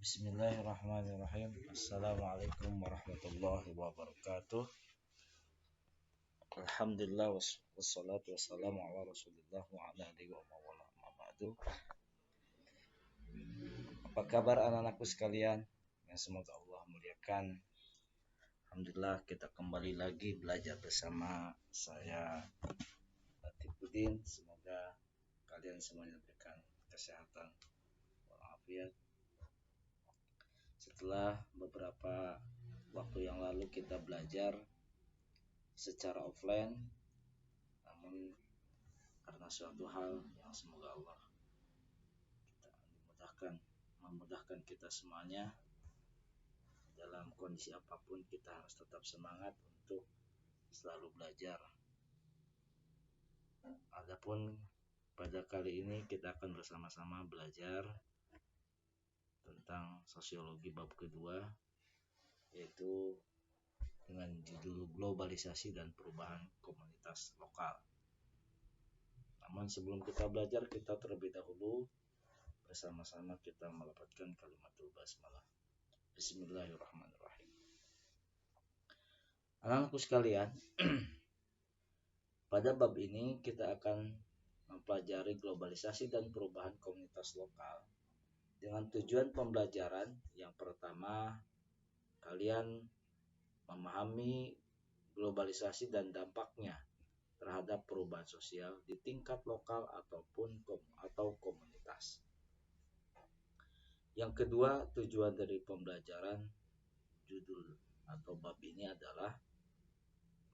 Bismillahirrahmanirrahim. Assalamualaikum warahmatullahi wabarakatuh. Alhamdulillah wassalatu wassalamu ala Rasulillah wa ala alihi wa mawala amma ba'du. Apa kabar anak-anakku sekalian? Yang semoga Allah muliakan. Alhamdulillah kita kembali lagi belajar bersama saya Latifuddin. Semoga kalian semuanya diberikan kesehatan walafiat. Setelah beberapa waktu yang lalu kita belajar secara offline, namun karena suatu hal yang semoga Allah kita memudahkan kita semuanya, dalam kondisi apapun kita harus tetap semangat untuk selalu belajar. Adapun pada kali ini kita akan bersama-sama belajar tentang sosiologi bab kedua, yaitu dengan judul globalisasi dan perubahan komunitas lokal. Namun sebelum kita belajar, kita terlebih dahulu bersama-sama kita melafadzkan kalimatul basmalah. Bismillahirrahmanirrahim. Anak-anakku sekalian, pada bab ini kita akan mempelajari globalisasi dan perubahan komunitas lokal dengan tujuan pembelajaran. Yang pertama, kalian memahami globalisasi dan dampaknya terhadap perubahan sosial di tingkat lokal atau komunitas. Yang kedua, tujuan dari pembelajaran judul atau bab ini adalah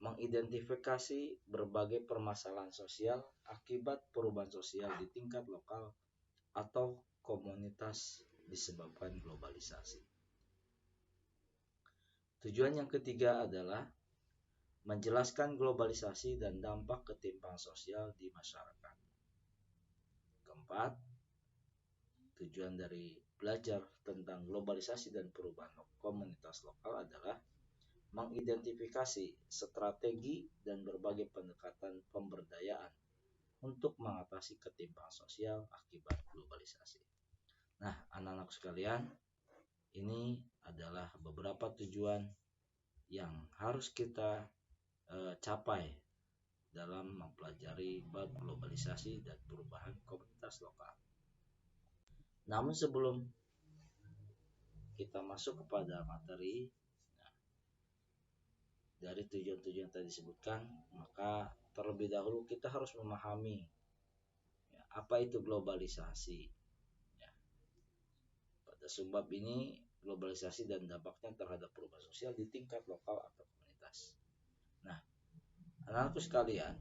mengidentifikasi berbagai permasalahan sosial akibat perubahan sosial di tingkat lokal atau komunitas disebabkan globalisasi. Tujuan yang ketiga adalah menjelaskan globalisasi dan dampak ketimpangan sosial di masyarakat. Keempat, tujuan dari belajar tentang globalisasi dan perubahan komunitas lokal adalah mengidentifikasi strategi dan berbagai pendekatan pemberdayaan untuk mengatasi ketimpangan sosial akibat globalisasi. Nah, anak-anak sekalian, ini adalah beberapa tujuan yang harus kita capai dalam mempelajari bab globalisasi dan perubahan komunitas lokal. Namun sebelum kita masuk kepada materi, dari tujuan-tujuan tadi disebutkan, maka terlebih dahulu kita harus memahami apa itu globalisasi. Pada subbab ini, globalisasi dan dampaknya terhadap perubahan sosial di tingkat lokal atau komunitas. Nah, anak-anakku sekalian,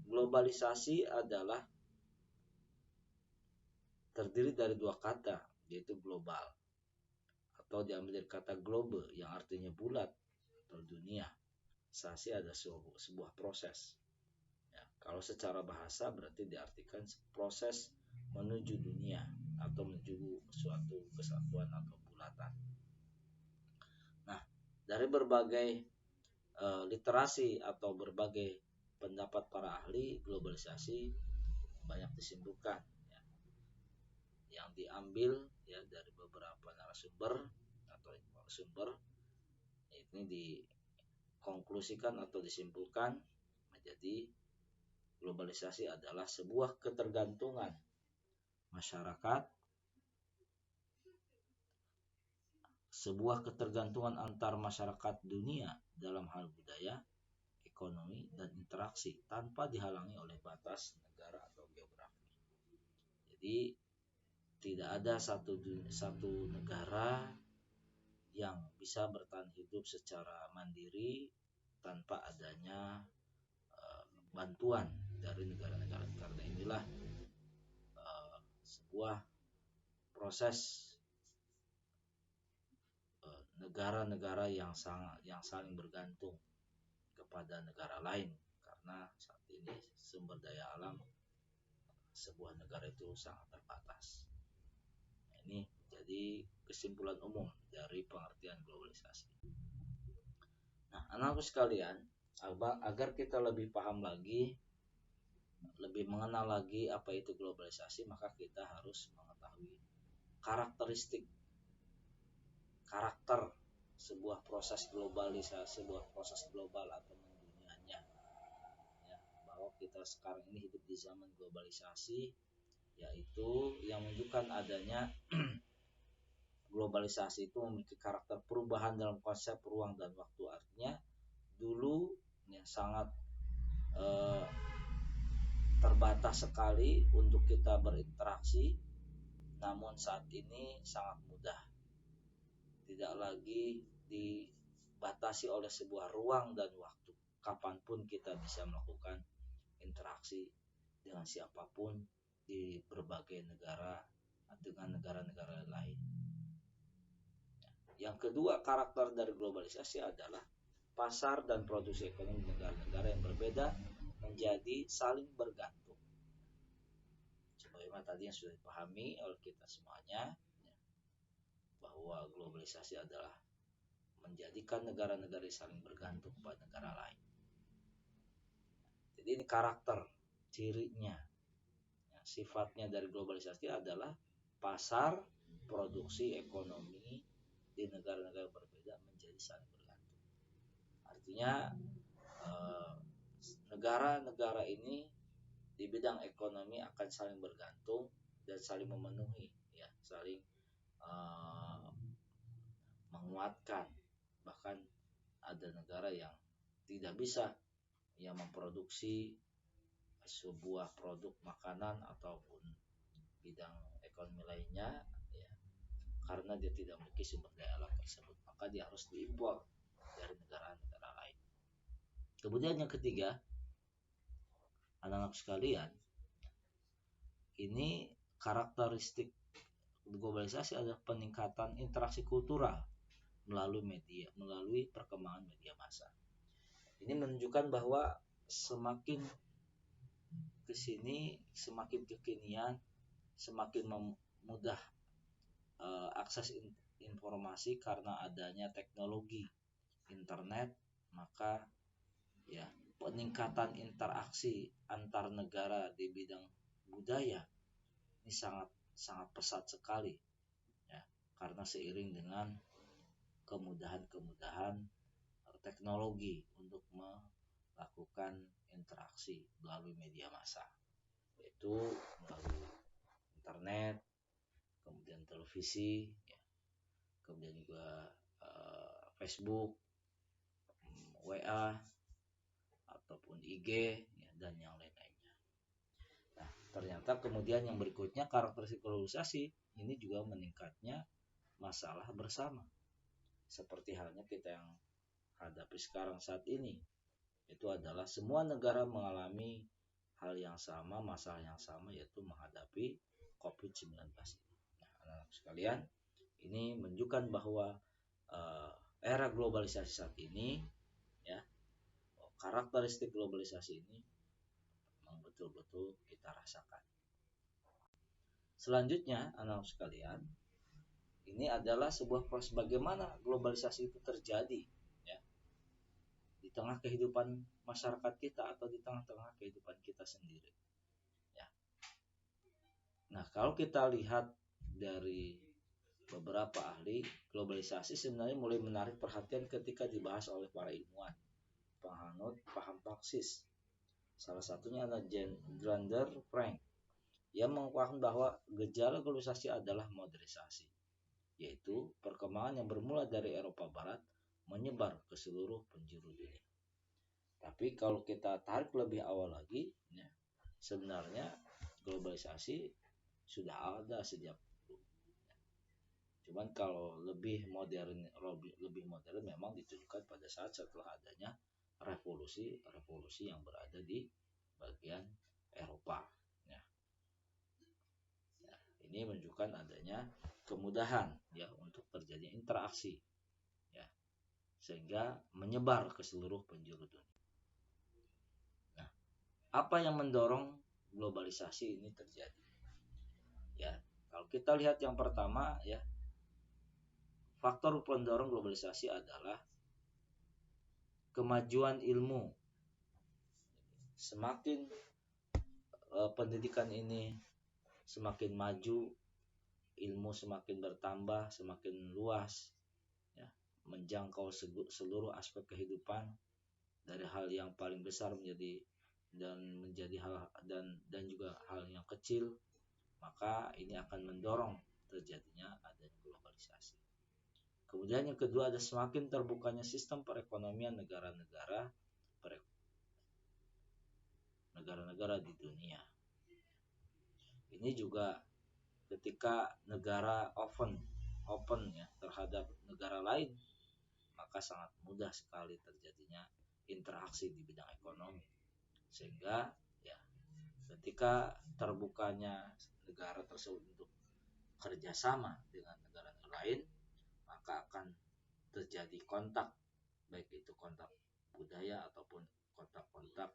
globalisasi adalah terdiri dari dua kata, yaitu global atau diambil dari kata globe yang artinya bulat atau dunia. Sasi ada sebuah proses. Kalau secara bahasa berarti diartikan proses menuju dunia atau menuju suatu kesatuan atau bulatan. Nah, dari berbagai literasi atau berbagai pendapat para ahli globalisasi banyak disimpulkan, yang diambil dari beberapa narasumber atau sumber. Ini dikonklusikan atau disimpulkan menjadi globalisasi adalah sebuah ketergantungan masyarakat, sebuah ketergantungan antar masyarakat dunia dalam hal budaya, ekonomi, dan interaksi tanpa dihalangi oleh batas negara atau geografi. Jadi tidak ada satu negara yang bisa bertahan hidup secara mandiri tanpa adanya bantuan dari negara-negara. Karena inilah sebuah proses negara-negara yang saling bergantung kepada negara lain, karena saat ini sumber daya alam sebuah negara itu sangat terbatas. Ini jadi kesimpulan umum dari pengertian globalisasi. Nah, anak-anakku sekalian, agar kita lebih paham lagi, lebih mengenal lagi apa itu globalisasi, maka kita harus mengetahui karakteristik karakter sebuah proses globalisasi, sebuah proses global atau mendunianya, ya, bahwa kita sekarang ini hidup di zaman globalisasi, yaitu yang menunjukkan adanya globalisasi itu memiliki karakter perubahan dalam konsep ruang dan waktu. Artinya dulu ya sangat eh, terbatas sekali untuk kita berinteraksi, namun saat ini sangat mudah, tidak lagi dibatasi oleh sebuah ruang dan waktu. Kapanpun kita bisa melakukan interaksi dengan siapapun di berbagai negara dengan negara-negara lain. Yang kedua, karakter dari globalisasi adalah pasar dan produksi ekonomi negara-negara yang berbeda menjadi saling bergantung. Sebagaimana tadi yang sudah dipahami oleh kita semuanya, bahwa globalisasi adalah menjadikan negara-negara saling bergantung pada negara lain. Jadi ini karakter, cirinya, ya, sifatnya dari globalisasi adalah pasar, produksi ekonomi di negara-negara berbeda menjadi saling bergantung. Artinya negara-negara ini di bidang ekonomi akan saling bergantung dan saling memenuhi, ya, saling menguatkan. Bahkan ada negara yang tidak bisa yang memproduksi sebuah produk makanan ataupun bidang ekonomi lainnya, ya, karena dia tidak memiliki sumber daya alam tersebut, maka dia harus diimpor dari negara-negara lain. Kemudian yang ketiga, anak-anak sekalian, ini karakteristik globalisasi adalah peningkatan interaksi kultural melalui perkembangan media massa. Ini menunjukkan bahwa semakin kesini, semakin kekinian, semakin mudah akses informasi karena adanya teknologi internet, maka ya peningkatan interaksi antar negara di bidang budaya ini sangat pesat sekali, ya, karena seiring dengan kemudahan teknologi untuk melakukan interaksi melalui media massa, yaitu melalui internet, kemudian televisi, ya, kemudian juga Facebook, WA, ataupun IG, ya, dan yang lain-lainnya. Nah, ternyata kemudian yang berikutnya, karakteristik globalisasi ini juga meningkatnya masalah bersama. Seperti halnya kita yang hadapi sekarang saat ini, itu adalah semua negara mengalami hal yang sama, masalah yang sama, yaitu menghadapi COVID-19 ini. Nah, anak-anak sekalian, ini menunjukkan bahwa era globalisasi saat ini, ya, karakteristik globalisasi ini memang betul-betul kita rasakan. Selanjutnya, anak-anak sekalian, ini adalah sebuah proses bagaimana globalisasi itu terjadi, ya, di tengah kehidupan masyarakat kita atau di tengah-tengah kehidupan kita sendiri, ya. Nah, kalau kita lihat dari beberapa ahli, globalisasi sebenarnya mulai menarik perhatian ketika dibahas oleh para ilmuwan penganut paham Marxis. Salah satunya adalah Grander Frank yang menguatkan bahwa gejala globalisasi adalah modernisasi, yaitu perkembangan yang bermula dari Eropa Barat menyebar ke seluruh penjuru dunia. Tapi kalau kita tarik lebih awal lagi, ya, sebenarnya globalisasi sudah ada sejak dulu. Cuman kalau lebih modern memang ditujukan pada saat setelah adanya revolusi yang berada di bagian Eropa. Ya. Ini menunjukkan adanya kemudahan, ya, untuk terjadi interaksi, ya, sehingga menyebar ke seluruh penjuru dunia. Nah, apa yang mendorong globalisasi ini terjadi? Ya, kalau kita lihat yang pertama, ya, faktor pendorong globalisasi adalah kemajuan ilmu. Semakin pendidikan ini semakin maju, ilmu semakin bertambah, semakin luas, menjangkau seluruh aspek kehidupan dari hal yang paling besar menjadi hal dan juga hal yang kecil, maka ini akan mendorong terjadinya adanya globalisasi. Kemudian yang kedua ada semakin terbukanya sistem perekonomian negara-negara di dunia. Ini juga ketika negara open ya terhadap negara lain, maka sangat mudah sekali terjadinya interaksi di bidang ekonomi. Sehingga ya ketika terbukanya negara tersebut untuk kerjasama dengan negara lain, maka akan terjadi kontak, baik itu kontak budaya ataupun kontak-kontak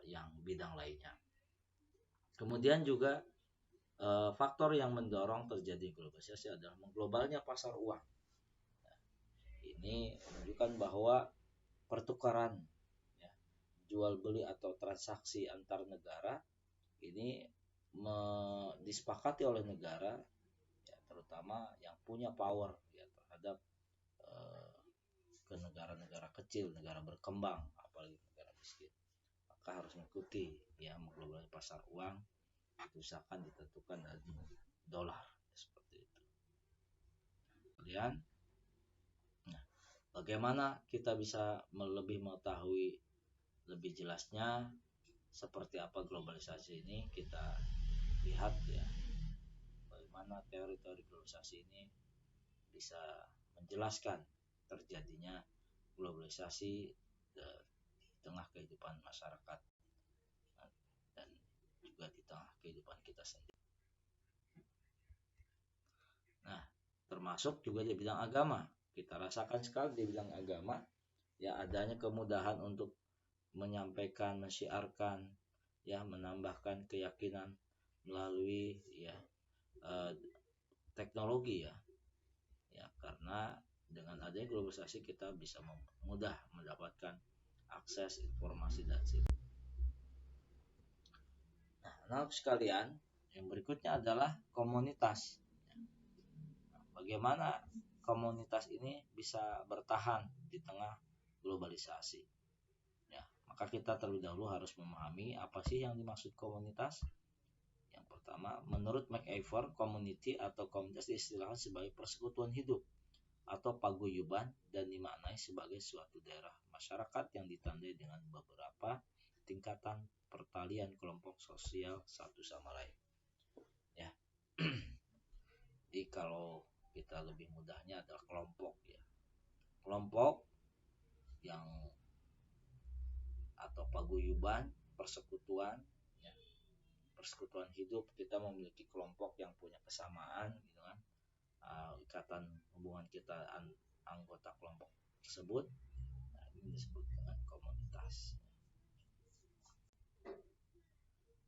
yang bidang lainnya. Kemudian juga faktor yang mendorong terjadi globalisasi adalah mengglobalnya pasar uang. Nah, ini menunjukkan bahwa pertukaran ya, jual beli atau transaksi antar negara ini disepakati oleh negara ya, terutama yang punya power ya, terhadap ke negara-negara kecil, negara berkembang, apalagi negara miskin. Maka harus mengikuti ya mengglobalkan pasar uang, misalkan ditentukan dari dolar seperti itu. Kemudian bagaimana kita bisa lebih mengetahui lebih jelasnya seperti apa globalisasi ini, kita lihat ya bagaimana teori-teori globalisasi ini bisa menjelaskan terjadinya globalisasi di tengah kehidupan masyarakat dan juga di tengah kehidupan kita sendiri. Nah, termasuk juga di bidang agama. Kita rasakan sekali di bidang agama ya adanya kemudahan untuk menyampaikan, mensyiarkan ya, menambahkan keyakinan melalui ya teknologi ya. Ya, karena dengan adanya globalisasi kita bisa mudah mendapatkan akses informasi dan situs. Nah, anak sekalian, yang berikutnya adalah komunitas. Bagaimana komunitas ini bisa bertahan di tengah globalisasi? Ya, maka kita terlebih dahulu harus memahami apa sih yang dimaksud komunitas. Yang pertama, menurut MacIver, community atau komunitas diistilahkan sebagai persekutuan hidup atau paguyuban dan dimaknai sebagai suatu daerah masyarakat yang ditandai dengan beberapa tingkatan pertalian kelompok sosial satu sama lain. Ya. Jadi kalau kita lebih mudahnya adalah kelompok ya. Kelompok yang atau paguyuban, persekutuan ya. Persekutuan hidup, kita memiliki kelompok yang punya kesamaan gitu kan. Ikatan hubungan kita anggota kelompok tersebut, nah, ini disebut dengan komunitas.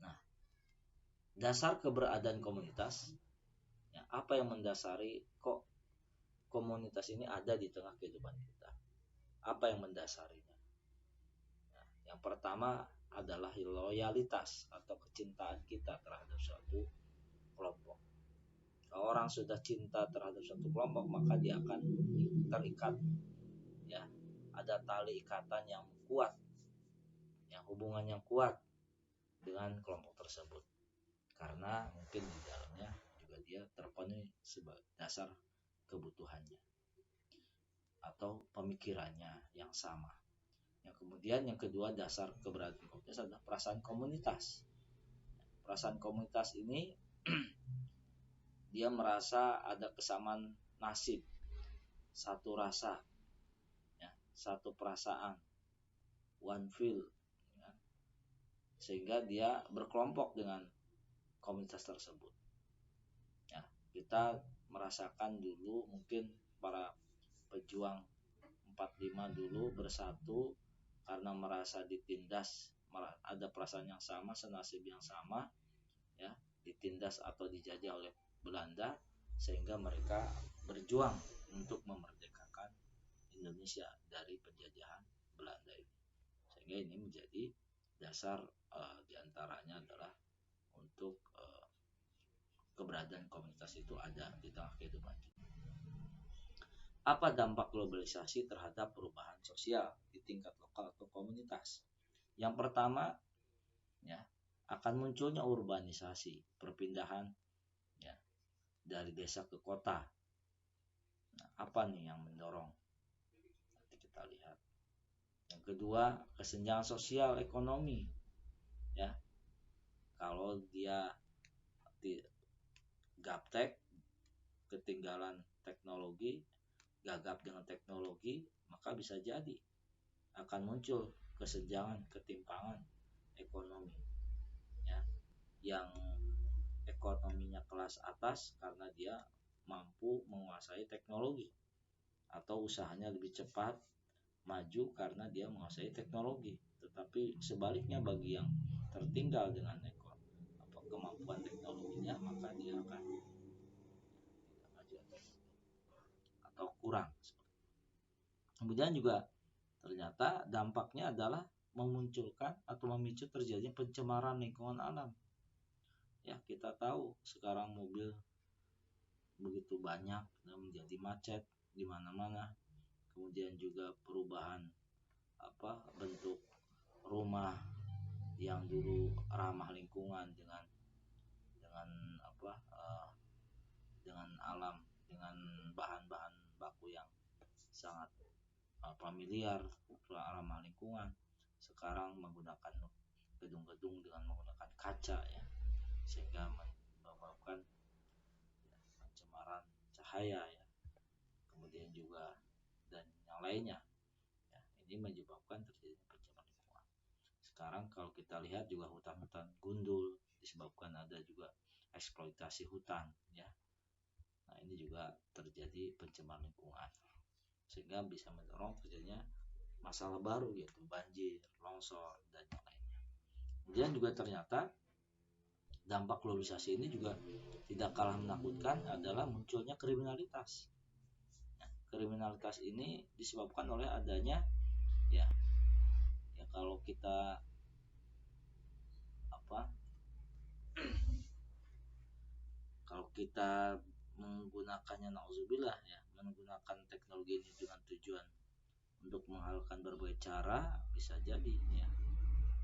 Nah, dasar keberadaan komunitas ya, apa yang mendasari kok komunitas ini ada di tengah kehidupan kita? Apa yang mendasarinya? Nah, yang pertama adalah loyalitas atau kecintaan kita terhadap suatu kelompok. Kalau orang sudah cinta terhadap suatu kelompok, maka dia akan terikat ya, ada tali ikatan yang kuat, yang hubungan yang kuat dengan kelompok tersebut, karena mungkin di dalamnya juga dia terpenuhi sebagai dasar kebutuhannya atau pemikirannya yang sama. Yang kemudian yang kedua, dasar keberadaan komunitas adalah perasaan komunitas. Perasaan komunitas ini dia merasa ada kesamaan nasib, satu rasa ya, satu perasaan, one feel ya, sehingga dia berkelompok dengan komunitas tersebut ya. Kita merasakan dulu mungkin para pejuang 45 dulu bersatu karena merasa ditindas, ada perasaan yang sama, senasib yang sama ya, ditindas atau dijajah oleh Belanda, sehingga mereka berjuang untuk memerdekakan Indonesia dari penjajahan Belanda ini. Sehingga ini menjadi dasar diantaranya adalah untuk keberadaan komunitas itu ada di tengah kehidupan kita. Apa dampak globalisasi terhadap perubahan sosial di tingkat lokal atau komunitas? Yang pertama, ya, akan munculnya urbanisasi, perpindahan, ya, dari desa ke kota. Nah, apa nih yang mendorong? Nanti kita lihat. Yang kedua, kesenjangan sosial ekonomi, ya. Kalau dia gaptek, ketinggalan teknologi, gagap dengan teknologi, maka bisa jadi akan muncul kesenjangan, ketimpangan ekonomi, ya, yang ekonominya kelas atas karena dia mampu menguasai teknologi, atau usahanya lebih cepat maju karena dia menguasai teknologi. Tetapi sebaliknya, bagi yang tertinggal dengan kemampuan teknologinya, maka dia akan tidak maju atau kurang. Kemudian juga ternyata dampaknya adalah memunculkan atau memicu terjadinya pencemaran lingkungan alam. Ya, kita tahu sekarang mobil begitu banyak dan menjadi macet di mana-mana. Kemudian juga perubahan bentuk rumah yang dulu ramah lingkungan dengan dengan alam, dengan bahan-bahan baku yang sangat familiar, ramah lingkungan, sekarang menggunakan gedung-gedung dengan menggunakan kaca, ya, sehingga menyebabkan pencemaran cahaya, ya, kemudian juga dan yang lainnya, ya, ini menyebabkan terjadinya pencemaran lingkungan. Sekarang kalau kita lihat juga hutan-hutan gundul disebabkan ada juga eksploitasi hutan, ya. Nah, ini juga terjadi pencemaran lingkungan, sehingga bisa mendorong terjadinya masalah baru, yaitu banjir, longsor, dan yang lainnya. Kemudian juga ternyata dampak globalisasi ini juga tidak kalah menakutkan adalah munculnya kriminalitas. Nah, kriminalitas ini disebabkan oleh adanya, ya kalau kita kalau kita menggunakannya, nauzubillah, ya, menggunakan teknologi ini dengan tujuan untuk menghalalkan berbagai cara, bisa jadi, ya,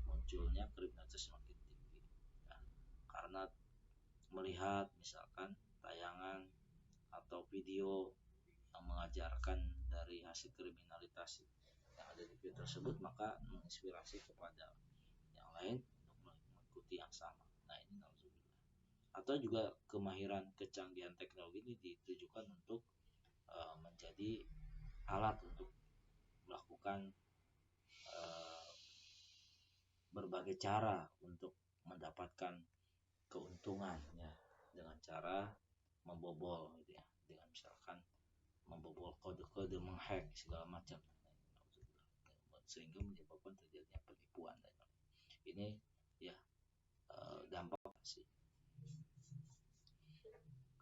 munculnya kriminalitas semakin tinggi, ya, karena melihat misalkan tayangan atau video yang mengajarkan dari hasil kriminalitas yang ada di video tersebut, maka menginspirasi kepada yang lain untuk mengikuti yang sama. Nah, ini nauzubillah. Atau juga kemahiran, kecanggihan teknologi ini ditujukan untuk menjadi alat untuk melakukan berbagai cara untuk mendapatkan keuntungan, ya, dengan cara membobol, gitu, ya, dengan misalkan membobol kode-kode, menghack segala macam, sehingga menyebabkan terjadinya penipuan. Dan ini, ya, dampak sih.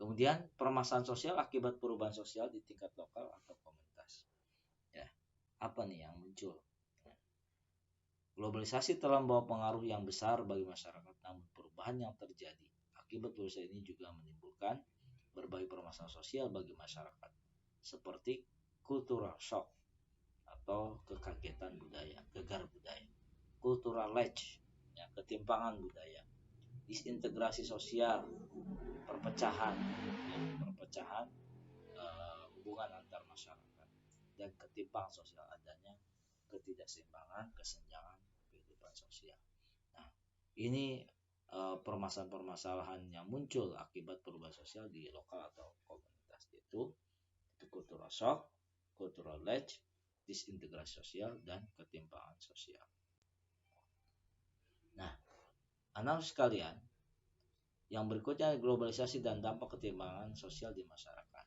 Kemudian permasalahan sosial akibat perubahan sosial di tingkat lokal atau komunitas. Ya, apa nih yang muncul? Globalisasi telah membawa pengaruh yang besar bagi masyarakat, namun perubahan yang terjadi akibat globalisasi ini juga menimbulkan berbagai permasalahan sosial bagi masyarakat, seperti cultural shock atau kekagetan budaya, gegar budaya, cultural latch, ya, ketimpangan budaya, disintegrasi sosial, perpecahan, ya, hubungan antar masyarakat, dan ketimpangan sosial, adanya ketidakseimbangan, kesenjangan kehidupan sosial. Nah, ini permasalahan-permasalahan yang muncul akibat perubahan sosial di lokal atau komunitas, yaitu cultural shock, cultural latch, disintegrasi sosial, dan ketimpangan sosial. Nah, anak sekalian, yang berikutnya globalisasi dan dampak ketimpangan sosial di masyarakat.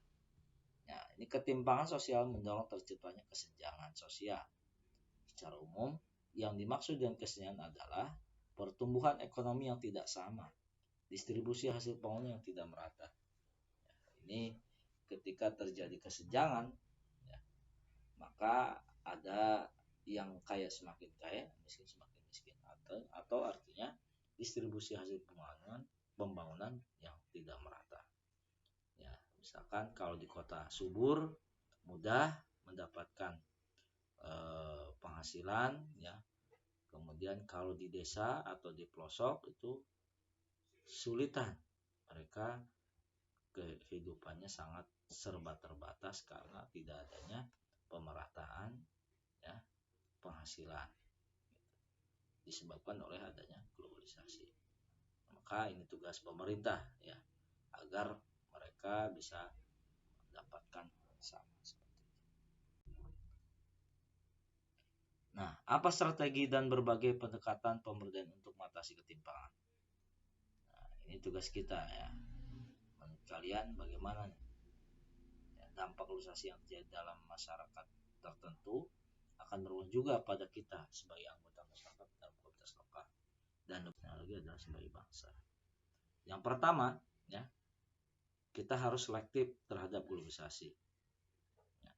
Nah, ini ketimpangan sosial mendorong terciptanya kesenjangan sosial. Secara umum, yang dimaksud dengan kesenjangan adalah pertumbuhan ekonomi yang tidak sama, distribusi hasil pembangunan yang tidak merata. Ini ketika terjadi kesenjangan, ya, maka ada yang kaya semakin kaya, miskin semakin miskin, atau artinya distribusi hasil pembangunan yang tidak merata. Ya, misalkan kalau di kota subur mudah mendapatkan penghasilan ya. Kemudian kalau di desa atau di pelosok itu sulitan, mereka kehidupannya sangat serba terbatas karena tidak adanya pemerataan ya penghasilan, disebabkan oleh adanya globalisasi. Maka ini tugas pemerintah ya, agar mereka bisa mendapatkan sama seperti itu. Nah, apa strategi dan berbagai pendekatan pemberdayaan untuk mengatasi ketimpangan? Nah, ini tugas kita ya. Menurut kalian bagaimana nih? Ya, dampak globalisasi yang terjadi dalam masyarakat tertentu akan berujung juga pada kita sebagai anggota masyarakat dalam komunitas lokal dan lagi adalah sebagai bangsa. Yang pertama ya, kita harus selektif terhadap globalisasi. Ya,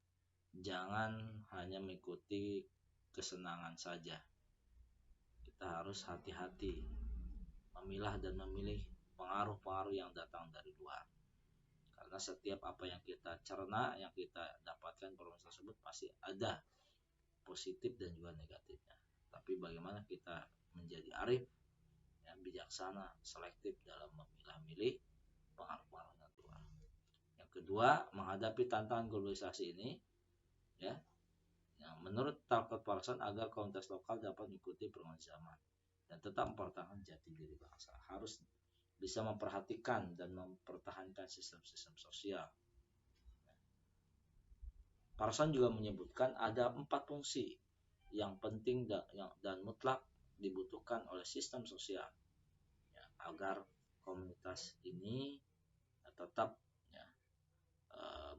jangan hanya mengikuti kesenangan saja. Kita harus hati-hati memilah dan memilih pengaruh-pengaruh yang datang dari luar. Karena setiap apa yang kita cerna, yang kita dapatkan proses tersebut pasti ada positif dan juga negatifnya. Tapi bagaimana kita menjadi arif, ya, bijaksana, selektif dalam memilah-milih pengaruh-pengaruh yang luar. Yang kedua, menghadapi tantangan globalisasi ini, ya, yang menurut Talcott Parsons agar komunitas lokal dapat mengikuti perkembangan zaman dan tetap mempertahankan jati diri bangsa, harus bisa memperhatikan dan mempertahankan sistem-sistem sosial. Parsons juga menyebutkan ada 4 fungsi yang penting dan mutlak dibutuhkan oleh sistem sosial ya, agar komunitas ini tetap ya,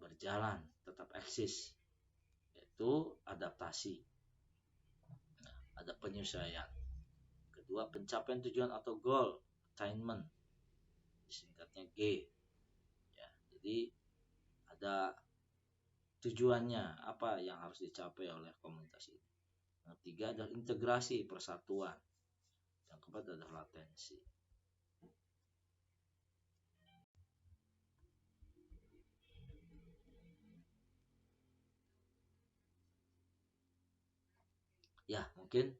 berjalan, tetap eksis, yaitu adaptasi, nah, ada penyesuaian. Kedua, pencapaian tujuan atau goal, attainment, disingkatnya G. Ya, jadi ada tujuannya apa yang harus dicapai oleh komunitas ini. Yang ketiga adalah integrasi, persatuan. Yang keempat adalah latensi. Ya, mungkin